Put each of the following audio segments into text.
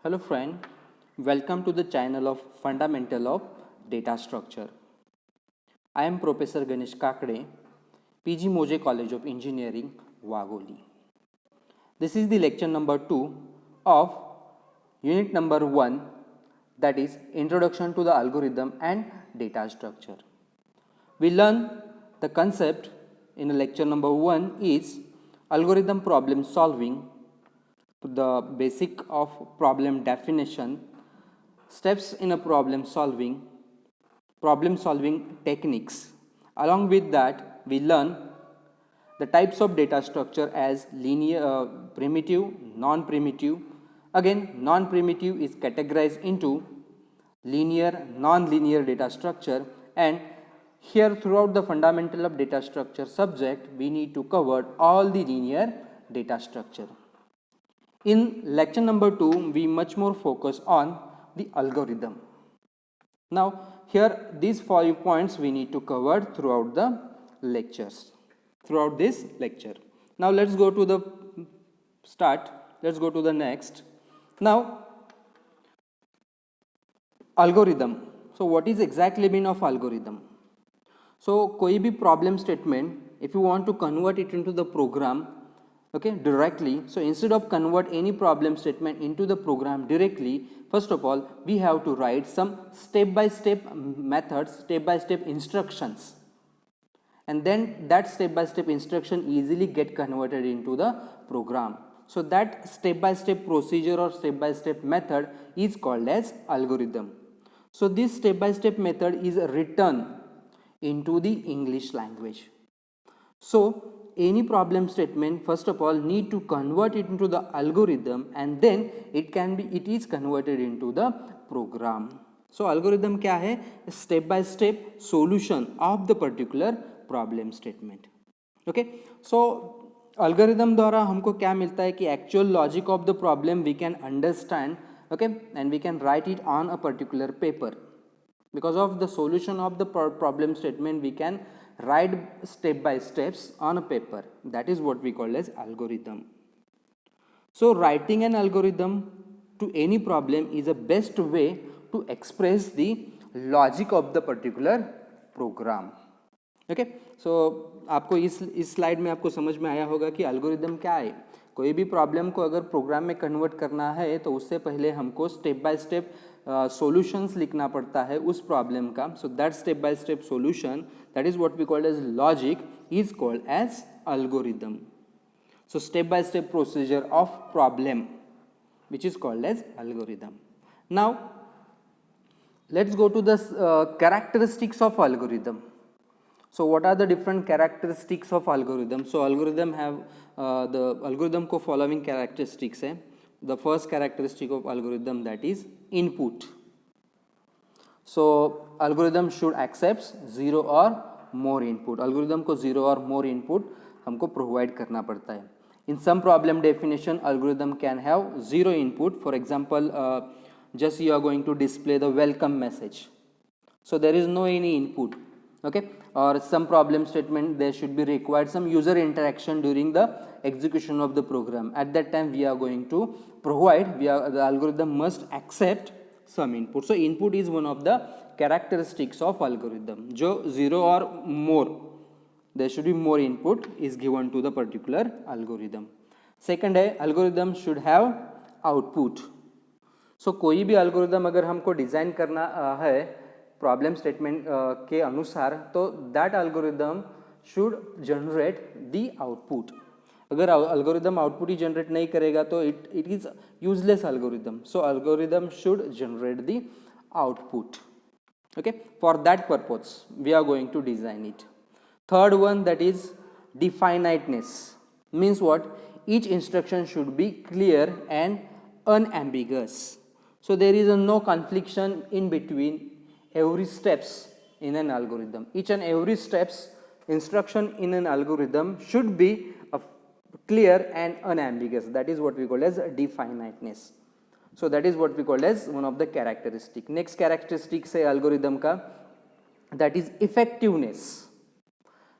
Hello friend, welcome to the channel of Fundamental of Data Structure. I am Professor Ganesh Kakade, PG Moje College of Engineering, Wagoli. This is the lecture number 2 of unit number 1, that is Introduction to the Algorithm and Data Structure. We learn the concept in lecture number 1 is algorithm problem solving, the basic of problem definition, steps in a problem solving techniques. Along with that, we learn the types of data structure as linear, primitive, non-primitive. Again, non-primitive is categorized into linear, non-linear data structure, and here throughout the fundamental of data structure subject, we need to cover all the linear data structure. In lecture number 2, we much more focus on the algorithm. Now, here these 5 points we need to cover throughout the lectures, throughout this lecture. Now, let's go to the start. Let's go to the next. Now, algorithm. So, what is exactly mean of algorithm? So, कोई भी problem statement, if you want to convert it into the program, okay, directly, so instead of convert any problem statement into the program directly, first of all we have to write some step by step methods, step by step instructions, and then that step by step instruction easily get converted into the program. So that step by step procedure or step by step method is called as algorithm. So this step by step method is written into the English language. So any problem statement first of all need to convert it into the algorithm, and then it is converted into the program. So algorithm क्या है? Step by step solution of the particular problem statement. Okay, so algorithm द्वारा हमको क्या मिलता है कि actual logic of the problem we can understand, okay, and we can write it on a particular paper. Because of the solution of the problem statement we can write step by steps on a paper. That is what we call as algorithm. So writing an algorithm to any problem is the best way to express the logic of the particular program. Okay, so आपको इस slide में आपको समझ में आया होगा कि algorithm क्या है. कोई भी प्रॉब्लम को अगर प्रोग्राम में कन्वर्ट करना है तो उससे पहले हमको स्टेप बाय स्टेप सॉल्यूशंस लिखना पड़ता है उस प्रॉब्लम का. So that step by step solution, that is what we called as logic, is called as algorithm. So step by step procedure of problem which is called as algorithm. Now let's go to the characteristics of algorithm. So what are the different characteristics of algorithm? So algorithm have the algorithm को following characteristics है. The first characteristic of algorithm, that is input. So algorithm should accept 0 or more input. algorithm को 0 और more input हमको provide करना पड़ता है. In some problem definition, algorithm can have 0 input. For example, just you are going to display the welcome message. So there is no any input. Okay, or some problem statement there should be required some user interaction during the execution of the program. At that time we are going to provide, the algorithm must accept some input. So input is one of the characteristics of algorithm. जो 0 or more, there should be more input is given to the particular algorithm. Second है, algorithm should have output. So कोई भी algorithm अगर हमको design करना है problem statement के अनुसार, तो that algorithm should generate the output. अगर एल्गोरिदम आउटपुट ही जनरेट नहीं करेगा तो it is useless algorithm. So algorithm should generate the output. Okay, for that purpose we are going to design it. Third one, that is definiteness. Means what? Each instruction should be clear and unambiguous. So there is no confliction in between every steps in an algorithm. Each and every steps instruction in an algorithm should be clear and unambiguous. That is what we call as definiteness. So that is what we call as one of the characteristic. Next characteristic say algorithm ka, that is effectiveness.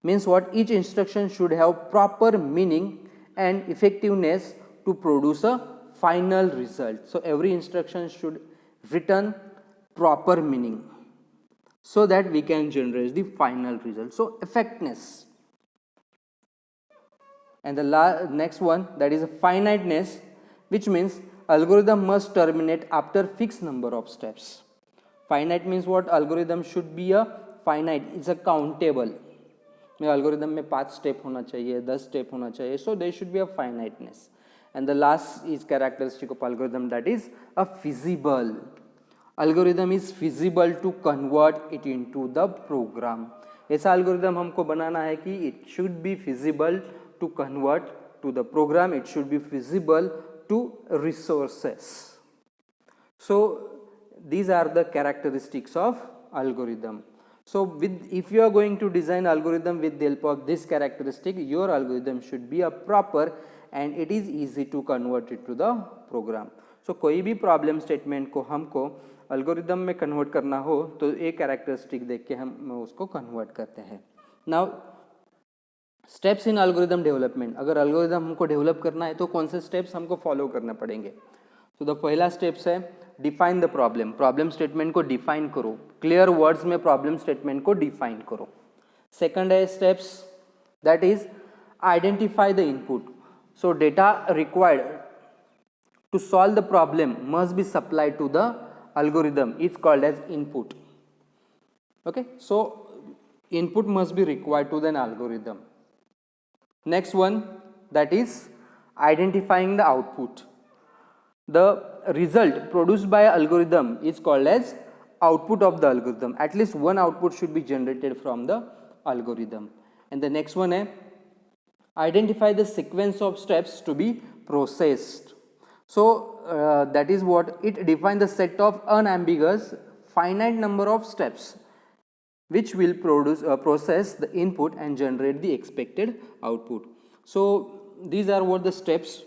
Means what? Each instruction should have proper meaning and effectiveness to produce a final result. So every instruction should return proper meaning so that we can generate the final result. So effectiveness. And the next one, that is a finiteness, which means algorithm must terminate after fixed number of steps. Finite means what? Algorithm should be a finite, it's a countable. Algorithm में 5 step होना चाहिए, 10 step होना चाहिए, so there should be a finiteness. And the last is characteristic of algorithm, that is a feasible. Algorithm is feasible to convert it into the program. ऐसा algorithm हमको बनाना है कि it should be feasible to convert to the program, it should be feasible to resources. So these are the characteristics of algorithm. So if you are going to design algorithm with the help of this characteristic, your algorithm should be a proper and it is easy to convert it to the program. So कोई भी problem statement को हमको algorithm में convert करना हो तो एक characteristic देख के हम उसको convert करते हैं. Now steps in algorithm development. अगर algorithm हमको develop करना है तो कौन से steps हमको follow करना पड़ेंगे? तो द पहला स्टेप्स है define the problem. Problem statement को डिफाइन करो, क्लियर वर्ड्स में प्रॉब्लम स्टेटमेंट को डिफाइन करो. सेकंड है steps, that is identify the input. So data required to solve the problem must be supplied to the algorithm is called as input. Okay, so input must be required to the algorithm. Next one, that is identifying the output. The result produced by algorithm is called as output of the algorithm. At least one output should be generated from the algorithm. And the next one is identify the sequence of steps to be processed. So that is what it defines the set of unambiguous finite number of steps which will process the input and generate the expected output. So these are what the steps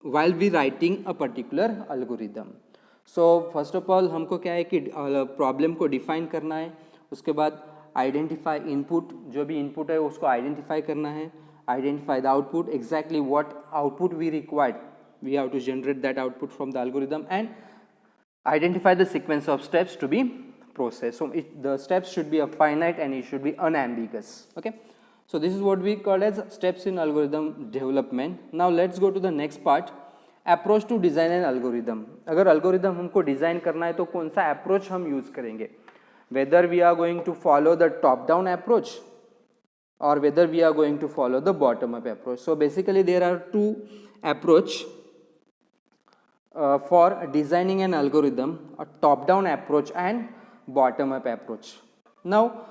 while we writing a particular algorithm. So first of all हमको क्या है कि problem को define करना है, उसके बाद identify input, जो भी इनपुट है उसको आइडेंटिफाई करना है, identify the output, exactly what output we required, we have to generate that output from the algorithm, and identify the sequence of steps to be processed. So the steps should be a finite and it should be unambiguous. Okay, so this is what we call as steps in algorithm development. Now let's go to the next part, approach to design an algorithm. अगर algorithm हमको design करना है तो कौन सा approach हम use करेंगे, whether we are going to follow the top down approach or whether we are going to follow the bottom up approach. So basically there are two approach for designing an algorithm, a top down approach and bottom up approach. Now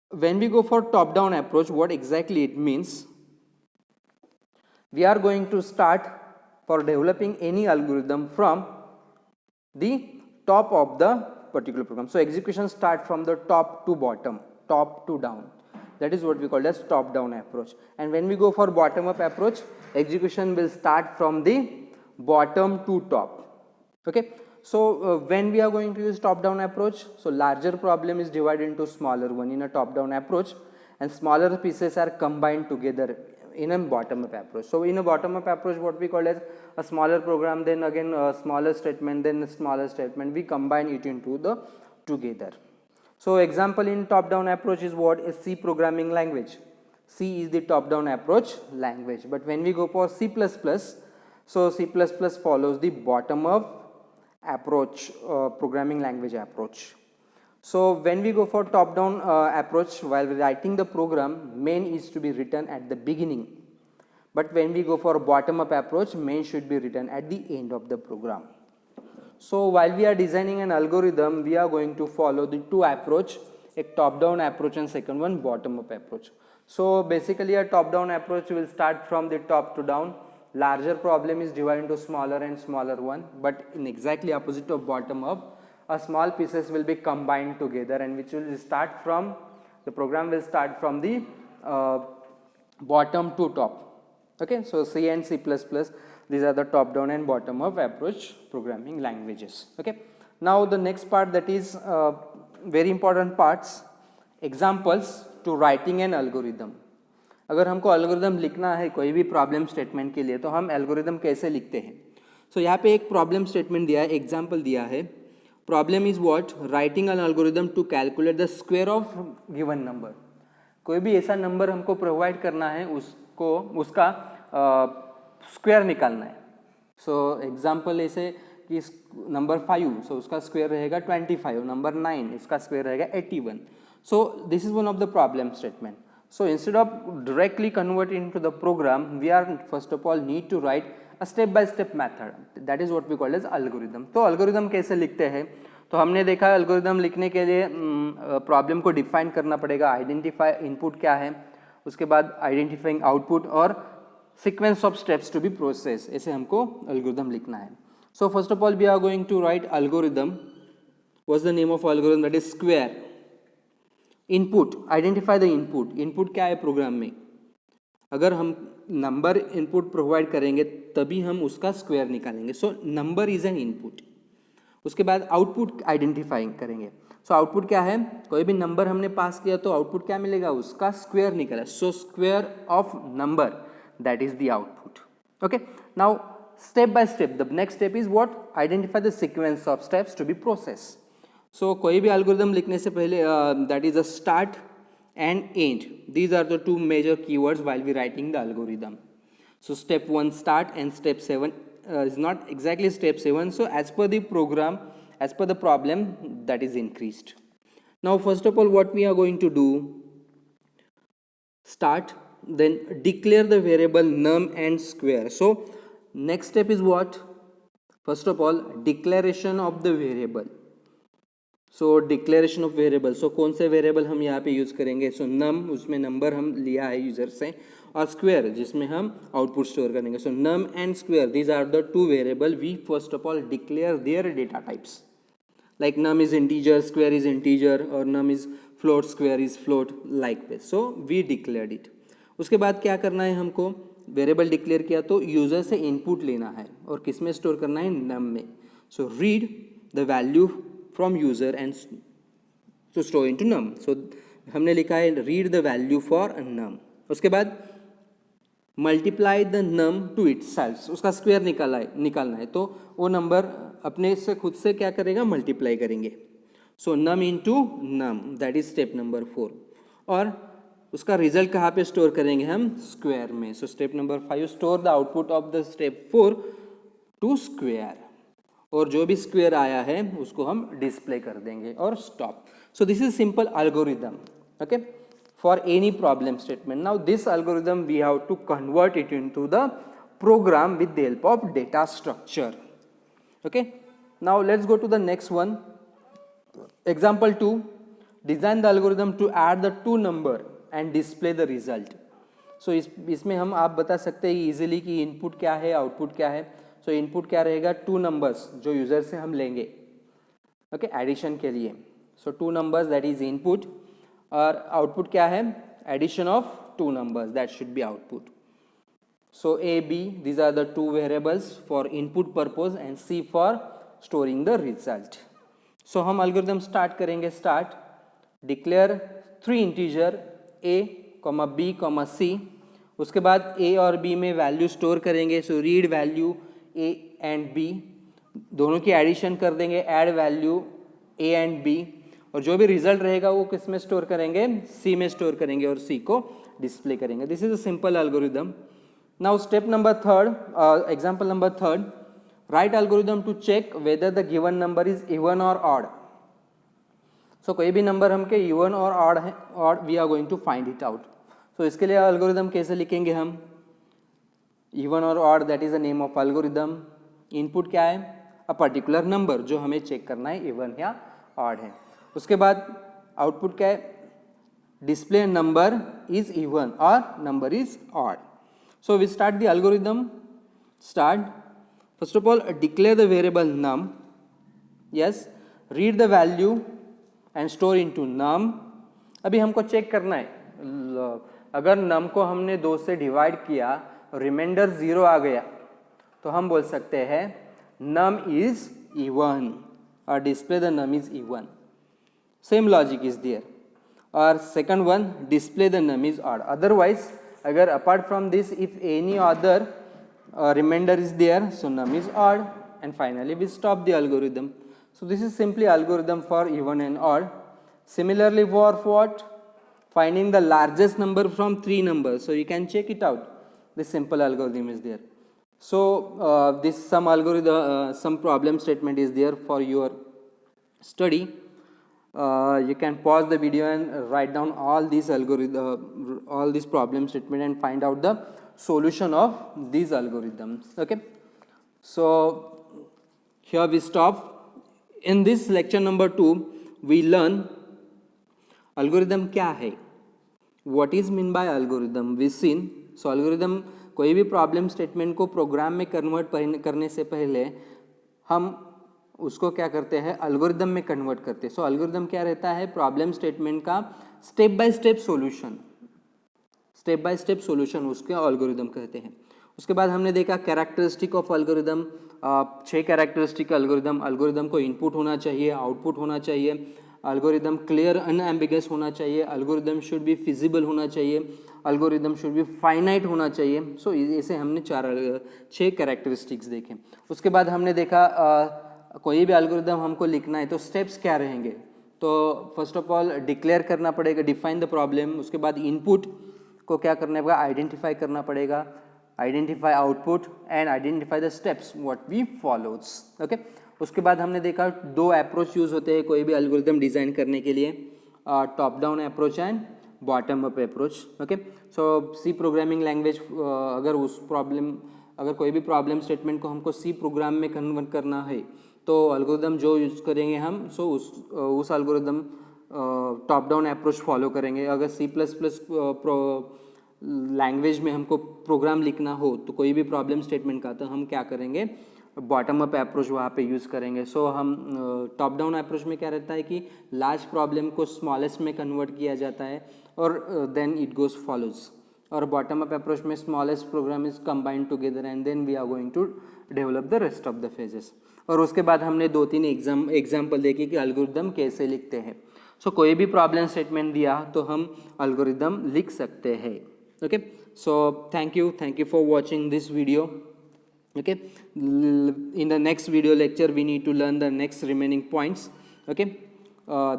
when we go for top down approach, what exactly it means, we are going to start for developing any algorithm from the top of the particular program. So execution start from the top to bottom, top to down, that is what we call as top down approach. And when we go for bottom up approach, execution will start from the bottom to top. Okay, so when we are going to use top down approach, so larger problem is divided into smaller one in a top down approach and smaller pieces are combined together in a bottom up approach. So in a bottom up approach, what we call as a smaller program, then again a smaller statement, then a smaller statement, we combine it into the together. So example in top down approach is what is C programming language. C is the top down approach language. But when we go for C++, so C++ follows the bottom up approach, programming language approach. So when we go for top down approach, while writing the program, main is to be written at the beginning, but when we go for bottom up approach, main should be written at the end of the program. So while we are designing an algorithm, we are going to follow the two approach, a top down approach and second one bottom up approach. So basically a top down approach will start from the top to down. Larger problem is divided into smaller and smaller one, but in exactly opposite of bottom up, a small pieces will be combined together and which will start from, the program will start from the bottom to top. Okay, so C and C++, these are the top down and bottom up approach programming languages. Okay, now the next part, that is very important parts, examples to writing an algorithm. अगर हमको algorithm लिखना है कोई भी problem statement के लिए तो हम एल्गोरिदम कैसे लिखते हैं. सो यहाँ पे एक प्रॉब्लम स्टेटमेंट दिया है, एग्जाम्पल दिया है. Problem is what? Writing an algorithm to calculate the square of given number. कोई भी ऐसा नंबर हमको प्रोवाइड करना है, उसको उसका स्क्वायर निकालना है. सो एग्जाम्पल ऐसे कि नंबर 5, सो उसका स्क्वायर रहेगा 25, नंबर 9 इसका स्क्वायर रहेगा 81. सो this is one of the problem statement. So instead of directly converting into the program, we are first of all need to write a step by step method. That is what we call as algorithm. तो algorithm कैसे लिखते हैं? तो हमने देखा algorithm लिखने के लिए प्रॉब्लम को डिफाइन करना पड़ेगा, आइडेंटिफाई इनपुट क्या है, उसके बाद आइडेंटिफाइंग आउटपुट और sequence of steps to be process. ऐसे हमको algorithm लिखना है. So first of all we are going to write algorithm. What's the name of algorithm? That is square. Input, identify the input. Input क्या है programme में? अगर हम number input provide करेंगे तभी हम उसका स्क्वायर निकालेंगे. So number is an input. उसके बाद आउटपुट आइडेंटिफाइंग करेंगे. सो आउटपुट क्या है? कोई भी नंबर हमने पास किया तो आउटपुट क्या मिलेगा? उसका स्क्वायर निकला. So square of number, that is the output. Okay, now step by step the next step is what? Identify the sequence of steps to be process. So कोई भी एल्गोरिदम लिखने से पहले that is a start and end. These are the two major keywords while we writing the algorithm. So step 1 start and step 7 is not exactly step 7. So as per the program, as per the problem, that is increased. Now first of all what we are going to do? Start, then declare the variable num and square. So next step is what? First of all declaration of the variable. So declaration of variable. So कौन से variable हम यहाँ पे use करेंगे? So नम, उसमें number हम लिया है यूजर से, और स्क्वायर जिसमें हम आउटपुट स्टोर करेंगे. So num and square, these are the two variable. We first of all declare their data types, like num is integer, square is integer, और num is float, square is float, like this. So we declared it. उसके बाद क्या करना है हमको? Variable declare किया तो user से इनपुट लेना है, और किस में स्टोर करना है? नम में. So read the value from user and to store into num. So हमने लिखा है read the value for num. उसके बाद multiply the num to itself. उसका स्क्वायर निकालना है तो वो नंबर अपने से खुद से क्या करेगा? मल्टीप्लाई करेंगे. सो num into num, that is step number 4. और उसका रिजल्ट कहाँ पे स्टोर करेंगे हम? स्क्वायर में. So step number 5 store the output of the step 4 to square, और जो भी स्क्वायर आया है उसको हम डिस्प्ले कर देंगे और stop. So this is simple algorithm, okay, for any problem statement. Now this algorithm we have to convert it into the program with the help of data structure. Okay, now let's go to the next one. Example 2, design the algorithm to add the two number and display the result. So इसमें हम आप बता सकते हैं easily कि input क्या है, output क्या है. सो इनपुट क्या रहेगा? टू नंबर्स जो यूजर से हम लेंगे, ओके, एडिशन के लिए. So two numbers that is input, और आउटपुट क्या है? Addition of two numbers, that should be output. So A B, these are the two variables for input purpose, and C for storing the result. So हम algorithm start करेंगे. Start, declare 3 integer A, B, C. उसके बाद A और B में value store करेंगे. So read value A and B, दोनों की addition कर देंगे, add value A and b, और जो भी रिजल्ट रहेगा वो किस में स्टोर करेंगे? सी में स्टोर करेंगे और सी को डिस्प्ले करेंगे. This is a simple algorithm. Now step number 3, example number 3, write algorithm to check whether the given number is even और ऑड. सो कोई भी नंबर हमके इवन और ऑड है, odd we are going to find it out. So इसके लिए algorithm कैसे लिखेंगे हम? इवन और odd, that is the name of algorithm. Input क्या है? अ पर्टिकुलर नंबर जो हमें चेक करना है इवन या ऑड है. उसके बाद आउटपुट क्या है? डिस्प्ले नंबर इज इवन और number is odd. So we start the algorithm. Start, first of all declare the variable num. Yes, read the value and store into num. अभी हमको check करना है, अगर num को हमने 2 से डिवाइड किया, रिमाइंडर 0 आ गया, तो हम बोल सकते हैं num is even, और display the num is even. Same logic is there. और second one, display the num is odd. Otherwise अगर apart from this if any other remainder is there, so num is odd, and finally we stop the algorithm. So this is simply algorithm for even and odd. Similarly for what? Finding the largest number from three numbers. So you can check it out. This simple algorithm is there. So this some algorithm, some problem statement is there for your study. You can pause the video and write down all these algorithm, all these problem statement, and find out the solution of these algorithms. Okay, so here we stop. In this lecture number 2 we learn algorithm क्या है, what is mean by algorithm, we seen. So algorithm कोई भी problem statement को programme में convert करने से पहले हम उसको क्या करते हैं, एल्गोरिदम में कन्वर्ट करते हैं. सो एल्गोरिदम क्या रहता है, प्रॉब्लम स्टेटमेंट का स्टेप बाय स्टेप सॉल्यूशन उसके एल्गोरिदम कहते हैं. उसके बाद हमने देखा characteristic of algorithm, 6 characteristic algorithm को इनपुट होना चाहिए, आउटपुट होना चाहिए, एल्गोरिदम क्लियर अनएम्बिगस होना चाहिए, एल्गोरिदम शुड बी फिजिबल होना चाहिए, एल्गोरिदम शुड बी फाइनाइट होना चाहिए. सो ऐसे हमने 6 कैरेक्टरिस्टिक्स देखे. उसके बाद हमने देखा कोई भी एल्गोरिदम हमको लिखना है तो स्टेप्स क्या रहेंगे. तो फर्स्ट ऑफ ऑल डिक्लेयर करना पड़ेगा, डिफाइन द प्रॉब्लम. उसके बाद इनपुट को क्या करना पड़ेगा, आइडेंटिफाई करना पड़ेगा, identify output and identify the steps what we follows. Okay, उसके बाद हमने देखा 2 अप्रोच यूज होते हैं कोई भी एल्गोरिदम डिज़ाइन करने के लिए, top down approach and bottom up approach. Okay, so C programming language, अगर कोई भी प्रॉब्लम स्टेटमेंट को हमको सी प्रोग्राम में कन्वर्ट करना है तो एल्गोरिदम जो यूज करेंगे हम, सो उस algorithm top down approach follow करेंगे. अगर सी प्लस प्लस लैंग्वेज में हमको प्रोग्राम लिखना हो तो कोई भी प्रॉब्लम स्टेटमेंट का, तो हम क्या करेंगे, बॉटम अप अप्रोच वहाँ पे यूज़ करेंगे. सो हम टॉप डाउन अप्रोच में क्या रहता है कि लार्ज प्रॉब्लम को स्मॉलेस्ट में कन्वर्ट किया जाता है और देन इट गोज फॉलोज. और बॉटम अप अप्रोच में smallest program is combined together and then we are going to develop the rest of the phases. और उसके बाद हमने 2-3 एग्जाम्पल देखे कि एल्गोरिदम कैसे लिखते हैं. सो कोई भी प्रॉब्लम स्टेटमेंट दिया तो हम एल्गोरिदम लिख सकते हैं. Okay, so thank you for watching this video. Okay, in the next video lecture we need to learn the next remaining points. Okay,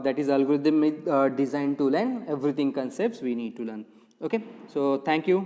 that is algorithm design tool and everything concepts we need to learn. Okay, so thank you.